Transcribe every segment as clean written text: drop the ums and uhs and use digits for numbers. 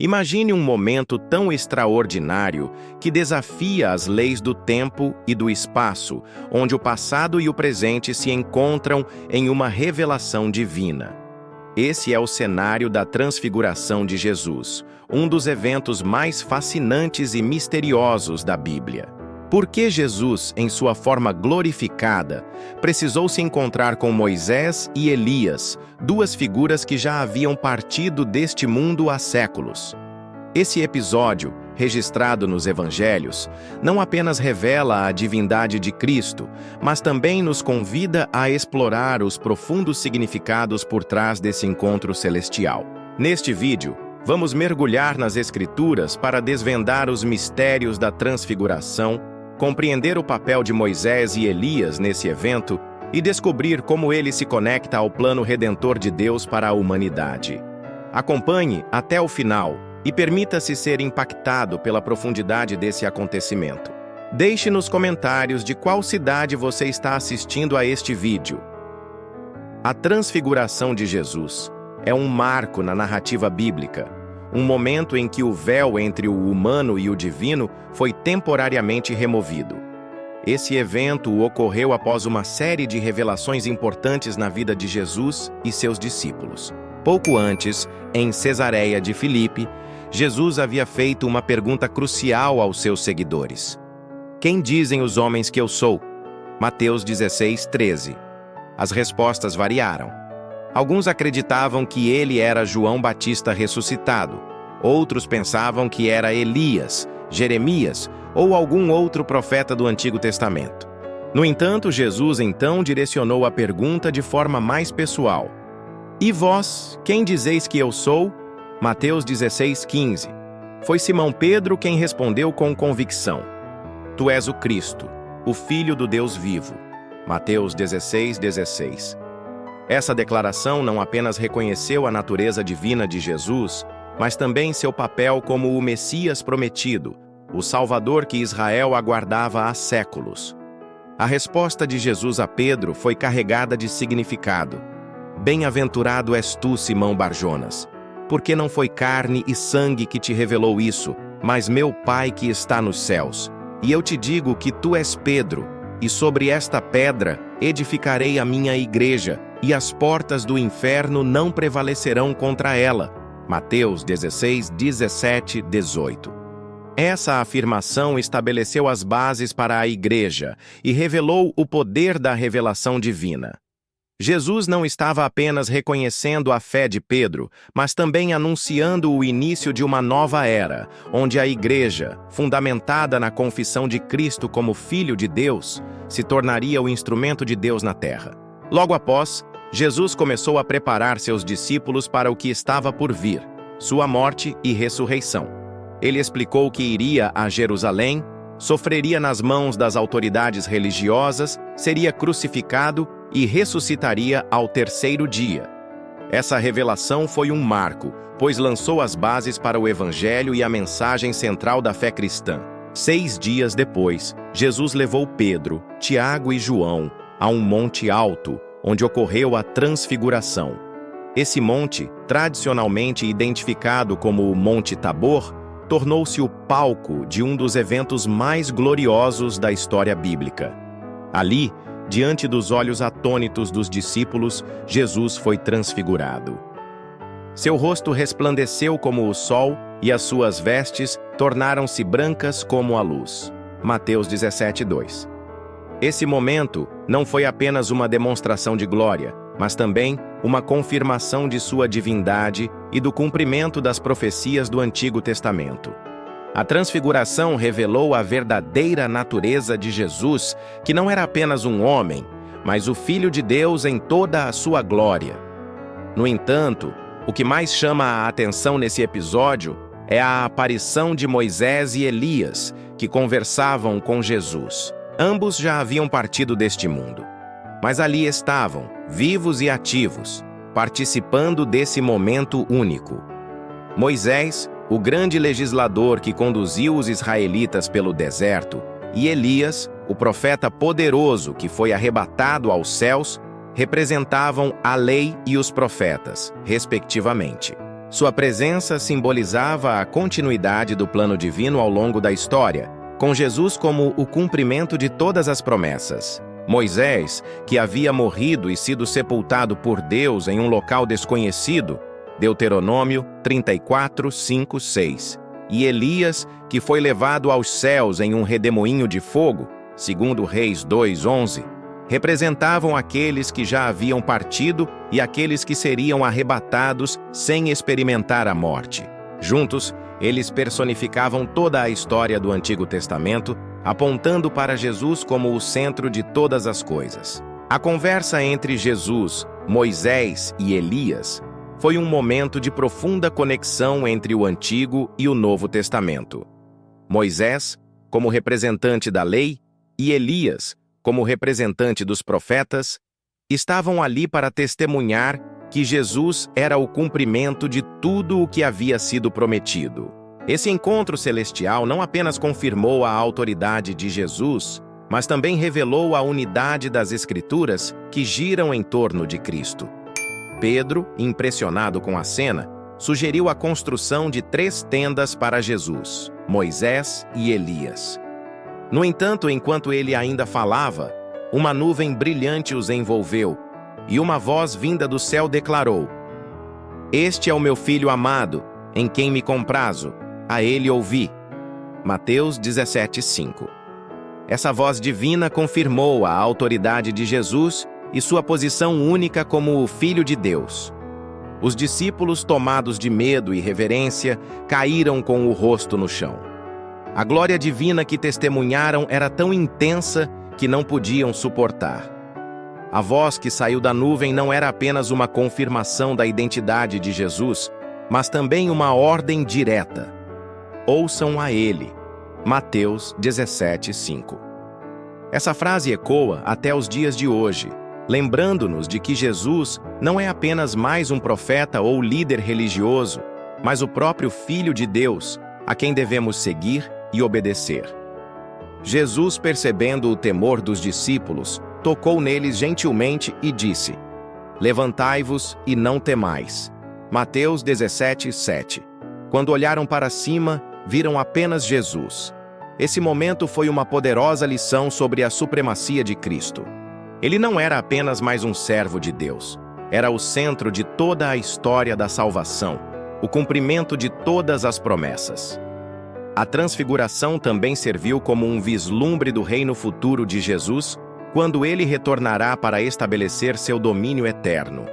Imagine um momento tão extraordinário que desafia as leis do tempo e do espaço, onde o passado e o presente se encontram em uma revelação divina. Esse é o cenário da Transfiguração de Jesus, um dos eventos mais fascinantes e misteriosos da Bíblia. Por que Jesus, em sua forma glorificada, precisou se encontrar com Moisés e Elias, duas figuras que já haviam partido deste mundo há séculos? Esse episódio, registrado nos Evangelhos, não apenas revela a divindade de Cristo, mas também nos convida a explorar os profundos significados por trás desse encontro celestial. Neste vídeo, vamos mergulhar nas Escrituras para desvendar os mistérios da Transfiguração, compreender o papel de Moisés e Elias nesse evento e descobrir como ele se conecta ao plano redentor de Deus para a humanidade. Acompanhe até o final e permita-se ser impactado pela profundidade desse acontecimento. Deixe nos comentários de qual cidade você está assistindo a este vídeo. A Transfiguração de Jesus é um marco na narrativa bíblica, um momento em que o véu entre o humano e o divino foi temporariamente removido. Esse evento ocorreu após uma série de revelações importantes na vida de Jesus e seus discípulos. Pouco antes, em Cesareia de Filipe, Jesus havia feito uma pergunta crucial aos seus seguidores. Quem dizem os homens que eu sou? Mateus 16:13. As respostas variaram. Alguns acreditavam que ele era João Batista ressuscitado. Outros pensavam que era Elias, Jeremias ou algum outro profeta do Antigo Testamento. No entanto, Jesus então direcionou a pergunta de forma mais pessoal. E vós, quem dizeis que eu sou? Mateus 16:15. Foi Simão Pedro quem respondeu com convicção. Tu és o Cristo, o Filho do Deus vivo. Mateus 16:16. Essa declaração não apenas reconheceu a natureza divina de Jesus, mas também seu papel como o Messias prometido, o Salvador que Israel aguardava há séculos. A resposta de Jesus a Pedro foi carregada de significado. Bem-aventurado és tu, Simão Barjonas, porque não foi carne e sangue que te revelou isso, mas meu Pai que está nos céus. E eu te digo que tu és Pedro, e sobre esta pedra edificarei a minha igreja, e as portas do inferno não prevalecerão contra ela. Mateus 16:17-18. Essa afirmação estabeleceu as bases para a igreja e revelou o poder da revelação divina. Jesus não estava apenas reconhecendo a fé de Pedro, mas também anunciando o início de uma nova era, onde a igreja, fundamentada na confissão de Cristo como Filho de Deus, se tornaria o instrumento de Deus na terra. Logo após, Jesus começou a preparar seus discípulos para o que estava por vir, sua morte e ressurreição. Ele explicou que iria a Jerusalém, sofreria nas mãos das autoridades religiosas, seria crucificado e ressuscitaria ao terceiro dia. Essa revelação foi um marco, pois lançou as bases para o Evangelho e a mensagem central da fé cristã. 6 dias depois, Jesus levou Pedro, Tiago e João a um monte alto, onde ocorreu a Transfiguração. Esse monte, tradicionalmente identificado como o Monte Tabor, tornou-se o palco de um dos eventos mais gloriosos da história bíblica. Ali, diante dos olhos atônitos dos discípulos, Jesus foi transfigurado. Seu rosto resplandeceu como o sol e as suas vestes tornaram-se brancas como a luz. Mateus 17:2. Esse momento não foi apenas uma demonstração de glória, mas também uma confirmação de sua divindade e do cumprimento das profecias do Antigo Testamento. A Transfiguração revelou a verdadeira natureza de Jesus, que não era apenas um homem, mas o Filho de Deus em toda a sua glória. No entanto, o que mais chama a atenção nesse episódio é a aparição de Moisés e Elias, que conversavam com Jesus. Ambos já haviam partido deste mundo, mas ali estavam, vivos e ativos, participando desse momento único. Moisés, o grande legislador que conduziu os israelitas pelo deserto, e Elias, o profeta poderoso que foi arrebatado aos céus, representavam a lei e os profetas, respectivamente. Sua presença simbolizava a continuidade do plano divino ao longo da história, com Jesus como o cumprimento de todas as promessas. Moisés, que havia morrido e sido sepultado por Deus em um local desconhecido, Deuteronômio 34, 5, 6. E Elias, que foi levado aos céus em um redemoinho de fogo, segundo Reis 2, 11, representavam aqueles que já haviam partido e aqueles que seriam arrebatados sem experimentar a morte. Juntos, eles personificavam toda a história do Antigo Testamento, apontando para Jesus como o centro de todas as coisas. A conversa entre Jesus, Moisés e Elias foi um momento de profunda conexão entre o Antigo e o Novo Testamento. Moisés, como representante da lei, e Elias, como representante dos profetas, estavam ali para testemunhar que Jesus era o cumprimento de tudo o que havia sido prometido. Esse encontro celestial não apenas confirmou a autoridade de Jesus, mas também revelou a unidade das Escrituras que giram em torno de Cristo. Pedro, impressionado com a cena, sugeriu a construção de 3 tendas para Jesus, Moisés e Elias. No entanto, enquanto ele ainda falava, uma nuvem brilhante os envolveu, e uma voz vinda do céu declarou: "Este é o meu filho amado, em quem me comprazo, a ele ouvi." Mateus 17:5. Essa voz divina confirmou a autoridade de Jesus e sua posição única como o Filho de Deus. Os discípulos, tomados de medo e reverência, caíram com o rosto no chão. A glória divina que testemunharam era tão intensa que não podiam suportar. A voz que saiu da nuvem não era apenas uma confirmação da identidade de Jesus, mas também uma ordem direta: ouçam a ele. Mateus 17:5. Essa frase ecoa até os dias de hoje, lembrando-nos de que Jesus não é apenas mais um profeta ou líder religioso, mas o próprio Filho de Deus, a quem devemos seguir e obedecer. Jesus, percebendo o temor dos discípulos, tocou neles gentilmente e disse: "Levantai-vos e não temais." Mateus 17:7. Quando olharam para cima, viram apenas Jesus. Esse momento foi uma poderosa lição sobre a supremacia de Cristo. Ele não era apenas mais um servo de Deus. Era o centro de toda a história da salvação, o cumprimento de todas as promessas. A transfiguração também serviu como um vislumbre do reino futuro de Jesus, quando ele retornará para estabelecer seu domínio eterno.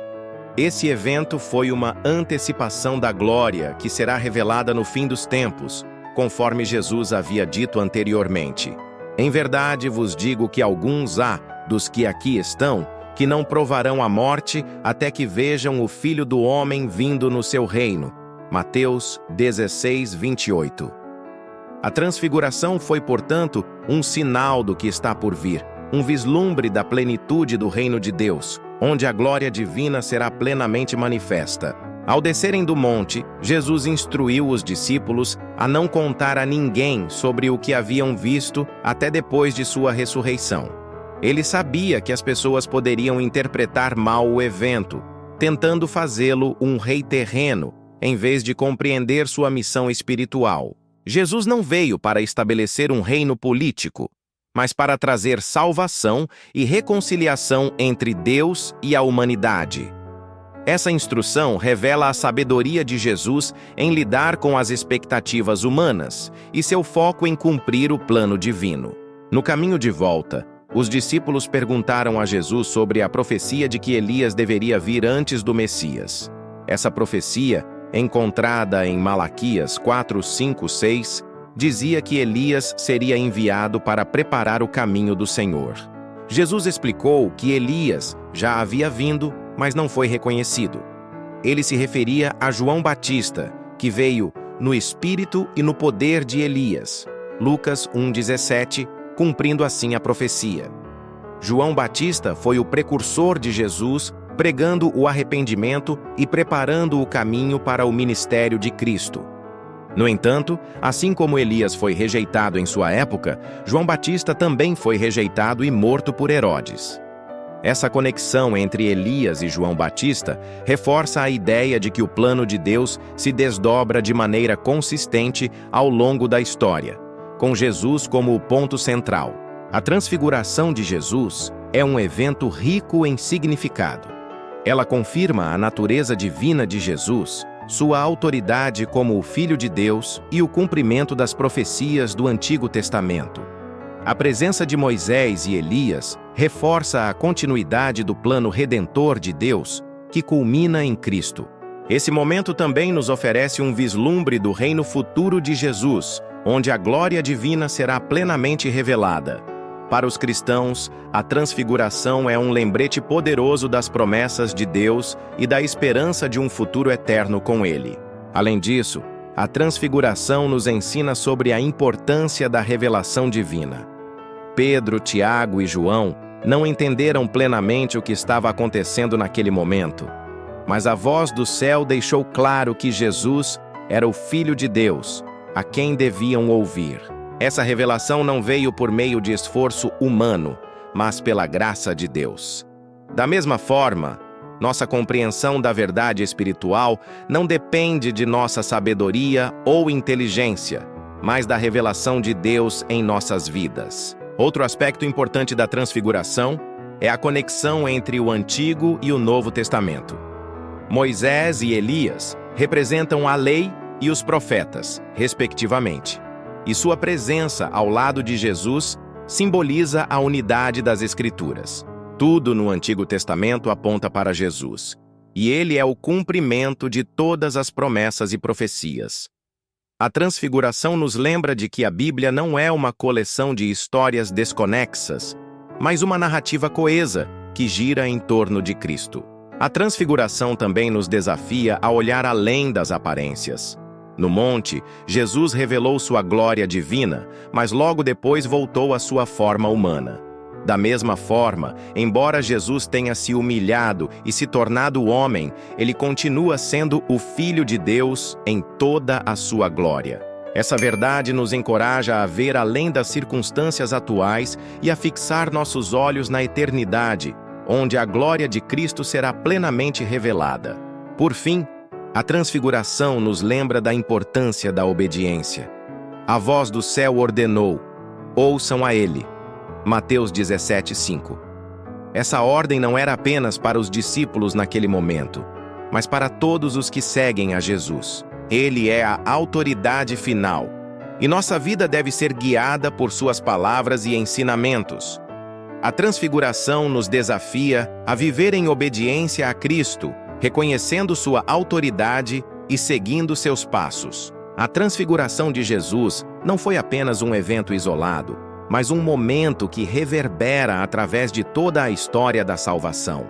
Esse evento foi uma antecipação da glória que será revelada no fim dos tempos, conforme Jesus havia dito anteriormente. Em verdade vos digo que alguns há, dos que aqui estão, que não provarão a morte até que vejam o Filho do Homem vindo no seu reino. Mateus 16:28. A transfiguração foi, portanto, um sinal do que está por vir, um vislumbre da plenitude do reino de Deus, onde a glória divina será plenamente manifesta. Ao descerem do monte, Jesus instruiu os discípulos a não contar a ninguém sobre o que haviam visto até depois de sua ressurreição. Ele sabia que as pessoas poderiam interpretar mal o evento, tentando fazê-lo um rei terreno, em vez de compreender sua missão espiritual. Jesus não veio para estabelecer um reino político, mas para trazer salvação e reconciliação entre Deus e a humanidade. Essa instrução revela a sabedoria de Jesus em lidar com as expectativas humanas e seu foco em cumprir o plano divino. No caminho de volta, os discípulos perguntaram a Jesus sobre a profecia de que Elias deveria vir antes do Messias. Essa profecia, encontrada em Malaquias 4, 5, 6, dizia que Elias seria enviado para preparar o caminho do Senhor. Jesus explicou que Elias já havia vindo, mas não foi reconhecido. Ele se referia a João Batista, que veio no espírito e no poder de Elias. Lucas 1,17, cumprindo assim a profecia. João Batista foi o precursor de Jesus, pregando o arrependimento e preparando o caminho para o ministério de Cristo. No entanto, assim como Elias foi rejeitado em sua época, João Batista também foi rejeitado e morto por Herodes. Essa conexão entre Elias e João Batista reforça a ideia de que o plano de Deus se desdobra de maneira consistente ao longo da história, com Jesus como o ponto central. A transfiguração de Jesus é um evento rico em significado. Ela confirma a natureza divina de Jesus, sua autoridade como o Filho de Deus e o cumprimento das profecias do Antigo Testamento. A presença de Moisés e Elias reforça a continuidade do plano redentor de Deus, que culmina em Cristo. Esse momento também nos oferece um vislumbre do reino futuro de Jesus, onde a glória divina será plenamente revelada. Para os cristãos, a transfiguração é um lembrete poderoso das promessas de Deus e da esperança de um futuro eterno com Ele. Além disso, a transfiguração nos ensina sobre a importância da revelação divina. Pedro, Tiago e João não entenderam plenamente o que estava acontecendo naquele momento, mas a voz do céu deixou claro que Jesus era o Filho de Deus, a quem deviam ouvir. Essa revelação não veio por meio de esforço humano, mas pela graça de Deus. Da mesma forma, nossa compreensão da verdade espiritual não depende de nossa sabedoria ou inteligência, mas da revelação de Deus em nossas vidas. Outro aspecto importante da transfiguração é a conexão entre o Antigo e o Novo Testamento. Moisés e Elias representam a lei e os profetas, respectivamente, e sua presença ao lado de Jesus simboliza a unidade das Escrituras. Tudo no Antigo Testamento aponta para Jesus, e ele é o cumprimento de todas as promessas e profecias. A transfiguração nos lembra de que a Bíblia não é uma coleção de histórias desconexas, mas uma narrativa coesa que gira em torno de Cristo. A transfiguração também nos desafia a olhar além das aparências. No monte, Jesus revelou sua glória divina, mas logo depois voltou à sua forma humana. Da mesma forma, embora Jesus tenha se humilhado e se tornado homem, ele continua sendo o Filho de Deus em toda a sua glória. Essa verdade nos encoraja a ver além das circunstâncias atuais e a fixar nossos olhos na eternidade, onde a glória de Cristo será plenamente revelada. Por fim, a transfiguração nos lembra da importância da obediência. A voz do céu ordenou: ouçam a ele. Mateus 17:5. Essa ordem não era apenas para os discípulos naquele momento, mas para todos os que seguem a Jesus. Ele é a autoridade final, e nossa vida deve ser guiada por suas palavras e ensinamentos. A transfiguração nos desafia a viver em obediência a Cristo, reconhecendo sua autoridade e seguindo seus passos. A transfiguração de Jesus não foi apenas um evento isolado, mas um momento que reverbera através de toda a história da salvação.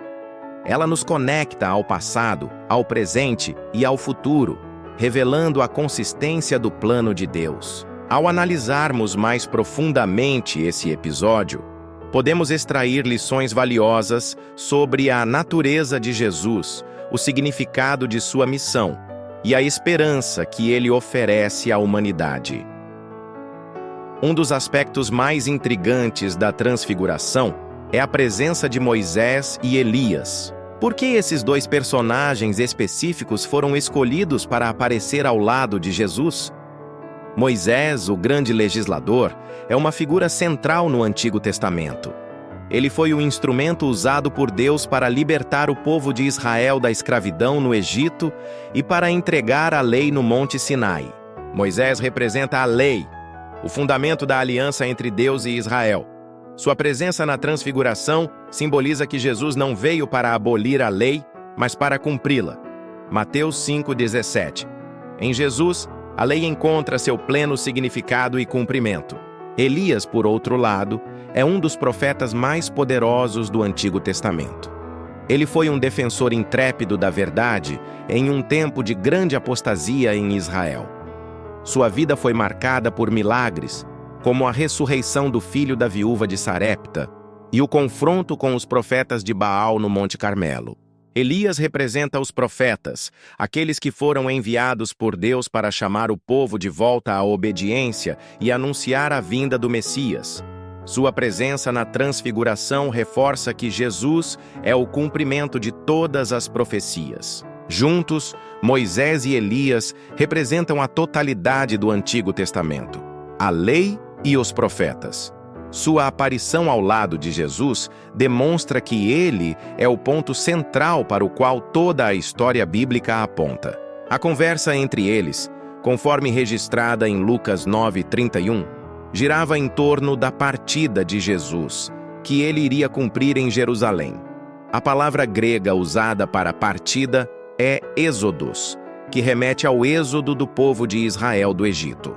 Ela nos conecta ao passado, ao presente e ao futuro, revelando a consistência do plano de Deus. Ao analisarmos mais profundamente esse episódio, podemos extrair lições valiosas sobre a natureza de Jesus, o significado de sua missão e a esperança que ele oferece à humanidade. Um dos aspectos mais intrigantes da transfiguração é a presença de Moisés e Elias. Por que esses dois personagens específicos foram escolhidos para aparecer ao lado de Jesus? Moisés, o grande legislador, é uma figura central no Antigo Testamento. Ele foi o instrumento usado por Deus para libertar o povo de Israel da escravidão no Egito e para entregar a lei no Monte Sinai. Moisés representa a lei, o fundamento da aliança entre Deus e Israel. Sua presença na transfiguração simboliza que Jesus não veio para abolir a lei, mas para cumpri-la. Mateus 5,17. Em Jesus, a lei encontra seu pleno significado e cumprimento. Elias, por outro lado, é um dos profetas mais poderosos do Antigo Testamento. Ele foi um defensor intrépido da verdade em um tempo de grande apostasia em Israel. Sua vida foi marcada por milagres, como a ressurreição do filho da viúva de Sarepta e o confronto com os profetas de Baal no Monte Carmelo. Elias representa os profetas, aqueles que foram enviados por Deus para chamar o povo de volta à obediência e anunciar a vinda do Messias. Sua presença na transfiguração reforça que Jesus é o cumprimento de todas as profecias. Juntos, Moisés e Elias representam a totalidade do Antigo Testamento, a lei e os profetas. Sua aparição ao lado de Jesus demonstra que ele é o ponto central para o qual toda a história bíblica aponta. A conversa entre eles, conforme registrada em Lucas 9:31, girava em torno da partida de Jesus, que ele iria cumprir em Jerusalém. A palavra grega usada para partida é êxodos, que remete ao êxodo do povo de Israel do Egito.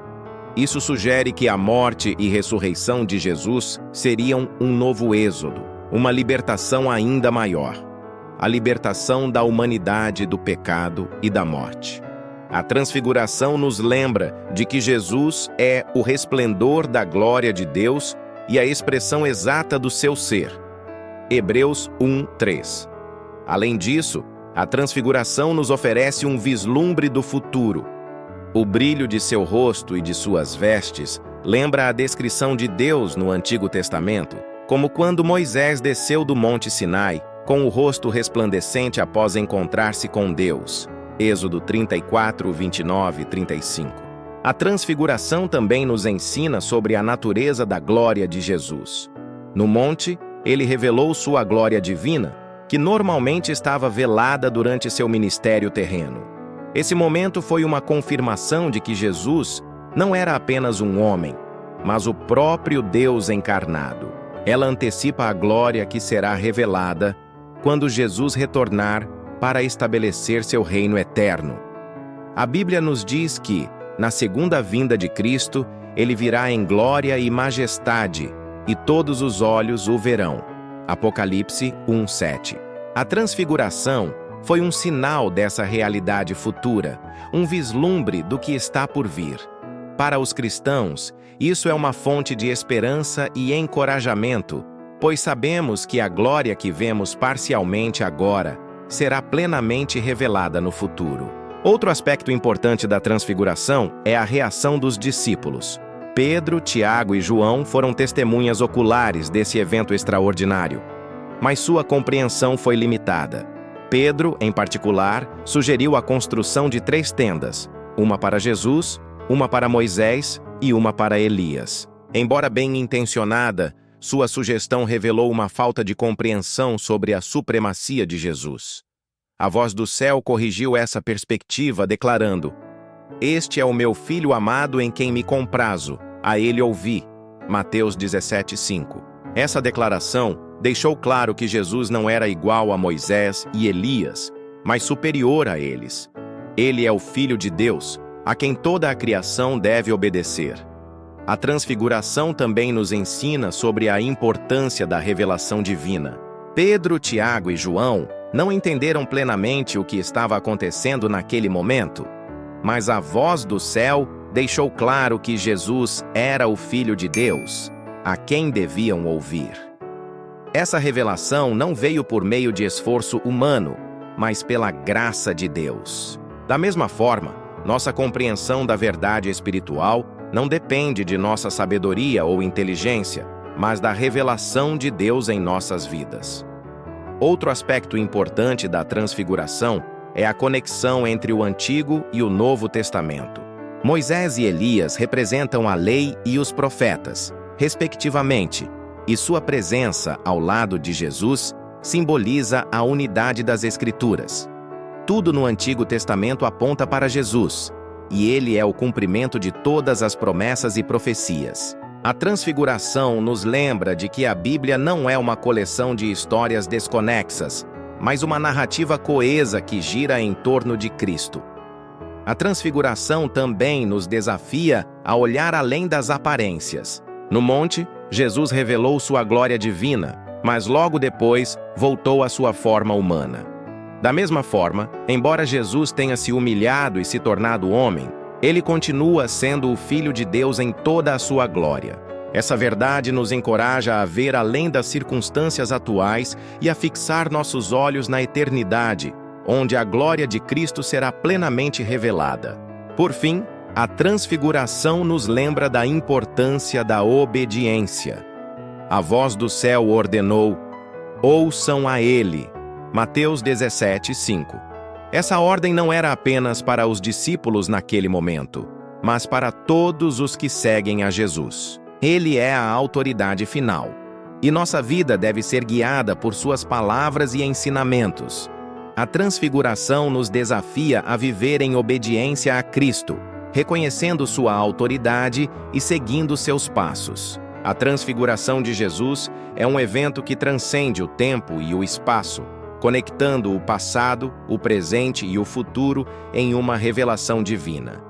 Isso sugere que a morte e ressurreição de Jesus seriam um novo êxodo, uma libertação ainda maior, a libertação da humanidade do pecado e da morte. A transfiguração nos lembra de que Jesus é o resplendor da glória de Deus e a expressão exata do seu ser. Hebreus 1:3. Além disso, a transfiguração nos oferece um vislumbre do futuro. O brilho de seu rosto e de suas vestes lembra a descrição de Deus no Antigo Testamento, como quando Moisés desceu do Monte Sinai com o rosto resplandecente após encontrar-se com Deus. Êxodo 34, 29 e 35. A transfiguração também nos ensina sobre a natureza da glória de Jesus. No monte, ele revelou sua glória divina, que normalmente estava velada durante seu ministério terreno. Esse momento foi uma confirmação de que Jesus não era apenas um homem, mas o próprio Deus encarnado. Ela antecipa a glória que será revelada quando Jesus retornar para estabelecer seu reino eterno. A Bíblia nos diz que, na segunda vinda de Cristo, ele virá em glória e majestade, e todos os olhos o verão. Apocalipse 1:7. A transfiguração foi um sinal dessa realidade futura, um vislumbre do que está por vir. Para os cristãos, isso é uma fonte de esperança e encorajamento, pois sabemos que a glória que vemos parcialmente agora será plenamente revelada no futuro. Outro aspecto importante da transfiguração é a reação dos discípulos. Pedro, Tiago e João foram testemunhas oculares desse evento extraordinário, mas sua compreensão foi limitada. Pedro, em particular, sugeriu a construção de 3 tendas, uma para Jesus, uma para Moisés e uma para Elias. Embora bem intencionada, sua sugestão revelou uma falta de compreensão sobre a supremacia de Jesus. A voz do céu corrigiu essa perspectiva, declarando: "Este é o meu filho amado em quem me comprazo, a ele ouvi." Mateus 17:5. Essa declaração deixou claro que Jesus não era igual a Moisés e Elias, mas superior a eles. Ele é o Filho de Deus, a quem toda a criação deve obedecer. A transfiguração também nos ensina sobre a importância da revelação divina. Pedro, Tiago e João não entenderam plenamente o que estava acontecendo naquele momento, mas a voz do céu deixou claro que Jesus era o Filho de Deus, a quem deviam ouvir. Essa revelação não veio por meio de esforço humano, mas pela graça de Deus. Da mesma forma, nossa compreensão da verdade espiritual não depende de nossa sabedoria ou inteligência, mas da revelação de Deus em nossas vidas. Outro aspecto importante da transfiguração é a conexão entre o Antigo e o Novo Testamento. Moisés e Elias representam a lei e os profetas, respectivamente, e sua presença ao lado de Jesus simboliza a unidade das Escrituras. Tudo no Antigo Testamento aponta para Jesus, e ele é o cumprimento de todas as promessas e profecias. A transfiguração nos lembra de que a Bíblia não é uma coleção de histórias desconexas, mas uma narrativa coesa que gira em torno de Cristo. A transfiguração também nos desafia a olhar além das aparências. No monte, Jesus revelou sua glória divina, mas logo depois voltou à sua forma humana. Da mesma forma, embora Jesus tenha se humilhado e se tornado homem, ele continua sendo o Filho de Deus em toda a sua glória. Essa verdade nos encoraja a ver além das circunstâncias atuais e a fixar nossos olhos na eternidade, onde a glória de Cristo será plenamente revelada. Por fim, a transfiguração nos lembra da importância da obediência. A voz do céu ordenou: ouçam a ele. Mateus 17:5. Essa ordem não era apenas para os discípulos naquele momento, mas para todos os que seguem a Jesus. Ele é a autoridade final. E nossa vida deve ser guiada por suas palavras e ensinamentos. A transfiguração nos desafia a viver em obediência a Cristo, reconhecendo sua autoridade e seguindo seus passos. A transfiguração de Jesus é um evento que transcende o tempo e o espaço, conectando o passado, o presente e o futuro em uma revelação divina.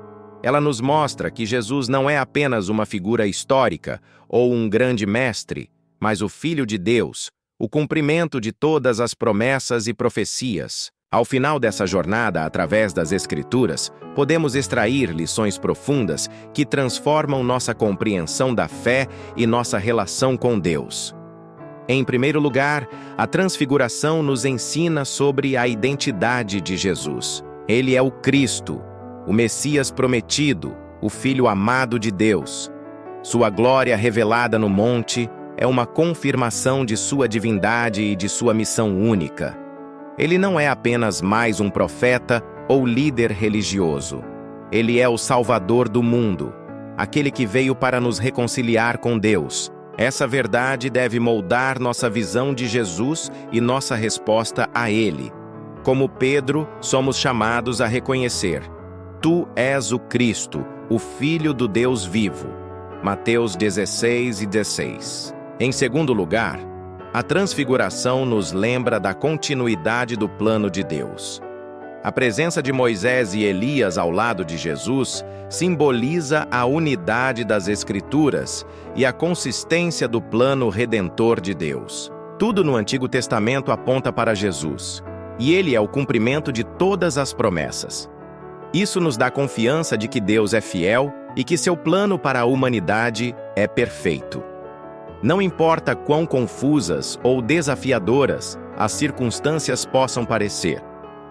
Ela nos mostra que Jesus não é apenas uma figura histórica ou um grande mestre, mas o Filho de Deus, o cumprimento de todas as promessas e profecias. Ao final dessa jornada, através das Escrituras, podemos extrair lições profundas que transformam nossa compreensão da fé e nossa relação com Deus. Em primeiro lugar, a transfiguração nos ensina sobre a identidade de Jesus. Ele é o Cristo, o Messias prometido, o Filho amado de Deus. Sua glória revelada no monte é uma confirmação de sua divindade e de sua missão única. Ele não é apenas mais um profeta ou líder religioso. Ele é o Salvador do mundo, aquele que veio para nos reconciliar com Deus. Essa verdade deve moldar nossa visão de Jesus e nossa resposta a Ele. Como Pedro, somos chamados a reconhecer: Tu és o Cristo, o Filho do Deus vivo. Mateus 16:16. Em segundo lugar, a transfiguração nos lembra da continuidade do plano de Deus. A presença de Moisés e Elias ao lado de Jesus simboliza a unidade das Escrituras e a consistência do plano redentor de Deus. Tudo no Antigo Testamento aponta para Jesus, e ele é o cumprimento de todas as promessas. Isso nos dá confiança de que Deus é fiel e que seu plano para a humanidade é perfeito. Não importa quão confusas ou desafiadoras as circunstâncias possam parecer,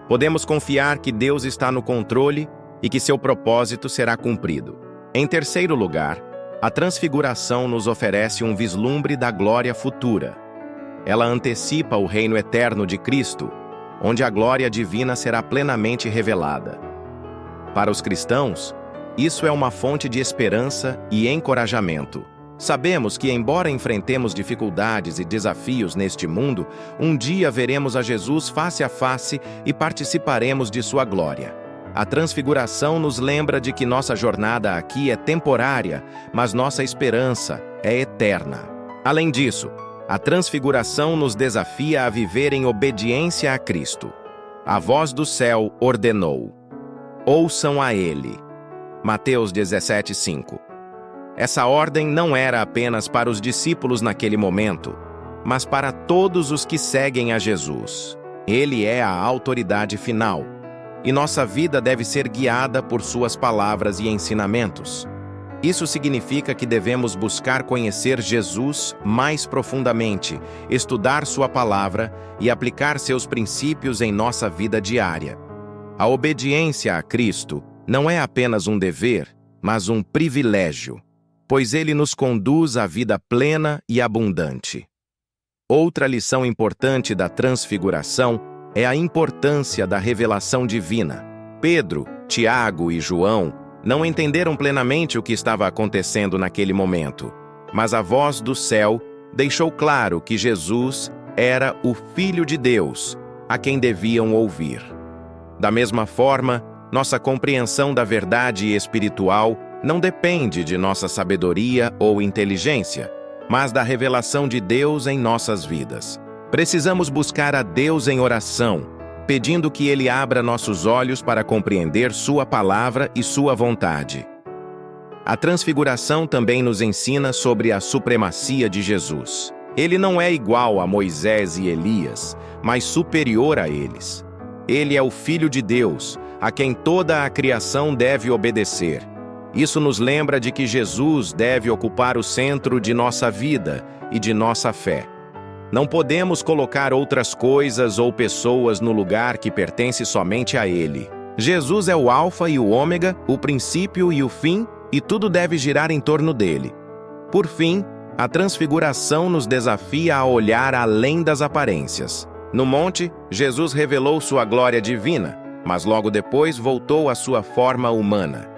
podemos confiar que Deus está no controle e que seu propósito será cumprido. Em terceiro lugar, a transfiguração nos oferece um vislumbre da glória futura. Ela antecipa o reino eterno de Cristo, onde a glória divina será plenamente revelada. Para os cristãos, isso é uma fonte de esperança e encorajamento. Sabemos que, embora enfrentemos dificuldades e desafios neste mundo, um dia veremos a Jesus face a face e participaremos de sua glória. A transfiguração nos lembra de que nossa jornada aqui é temporária, mas nossa esperança é eterna. Além disso, a transfiguração nos desafia a viver em obediência a Cristo. A voz do céu ordenou: ouçam a Ele. Mateus 17:5. Essa ordem não era apenas para os discípulos naquele momento, mas para todos os que seguem a Jesus. Ele é a autoridade final, e nossa vida deve ser guiada por suas palavras e ensinamentos. Isso significa que devemos buscar conhecer Jesus mais profundamente, estudar sua palavra e aplicar seus princípios em nossa vida diária. A obediência a Cristo não é apenas um dever, mas um privilégio, pois ele nos conduz à vida plena e abundante. Outra lição importante da transfiguração é a importância da revelação divina. Pedro, Tiago e João não entenderam plenamente o que estava acontecendo naquele momento, mas a voz do céu deixou claro que Jesus era o Filho de Deus, a quem deviam ouvir. Da mesma forma, nossa compreensão da verdade espiritual não depende de nossa sabedoria ou inteligência, mas da revelação de Deus em nossas vidas. Precisamos buscar a Deus em oração, pedindo que Ele abra nossos olhos para compreender Sua palavra e Sua vontade. A transfiguração também nos ensina sobre a supremacia de Jesus. Ele não é igual a Moisés e Elias, mas superior a eles. Ele é o Filho de Deus, a quem toda a criação deve obedecer. Isso nos lembra de que Jesus deve ocupar o centro de nossa vida e de nossa fé. Não podemos colocar outras coisas ou pessoas no lugar que pertence somente a Ele. Jesus é o Alfa e o Ômega, o princípio e o fim, e tudo deve girar em torno dele. Por fim, A transfiguração nos desafia a olhar além das aparências. No monte, Jesus revelou sua glória divina, mas logo depois voltou à sua forma humana.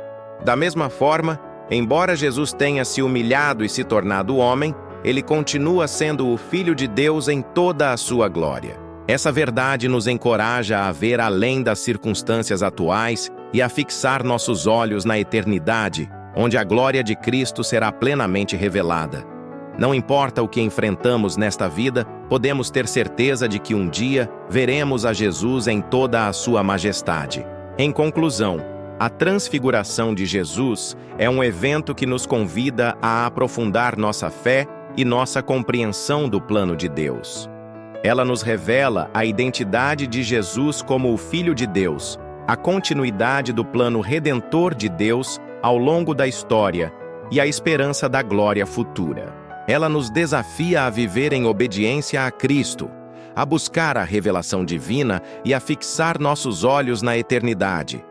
Da mesma forma, embora Jesus tenha se humilhado e se tornado homem, ele continua sendo o Filho de Deus em toda a sua glória. Essa verdade nos encoraja a ver além das circunstâncias atuais e a fixar nossos olhos na eternidade, onde a glória de Cristo será plenamente revelada. Não importa o que enfrentamos nesta vida, podemos ter certeza de que um dia veremos a Jesus em toda a sua majestade. Em conclusão, a transfiguração de Jesus é um evento que nos convida a aprofundar nossa fé e nossa compreensão do plano de Deus. Ela nos revela a identidade de Jesus como o Filho de Deus, a continuidade do plano redentor de Deus ao longo da história e a esperança da glória futura. Ela nos desafia a viver em obediência a Cristo, a buscar a revelação divina e a fixar nossos olhos na eternidade.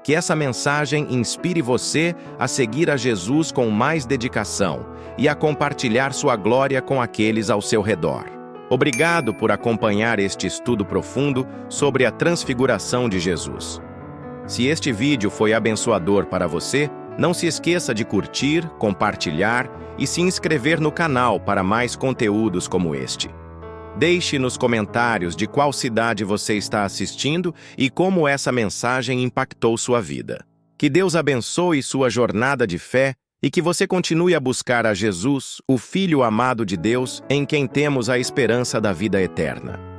Que essa mensagem inspire você a seguir a Jesus com mais dedicação e a compartilhar sua glória com aqueles ao seu redor. Obrigado por acompanhar este estudo profundo sobre a transfiguração de Jesus. Se este vídeo foi abençoador para você, não se esqueça de curtir, compartilhar e se inscrever no canal para mais conteúdos como este. Deixe nos comentários de qual cidade você está assistindo e como essa mensagem impactou sua vida. Que Deus abençoe sua jornada de fé e que você continue a buscar a Jesus, o Filho amado de Deus, em quem temos a esperança da vida eterna.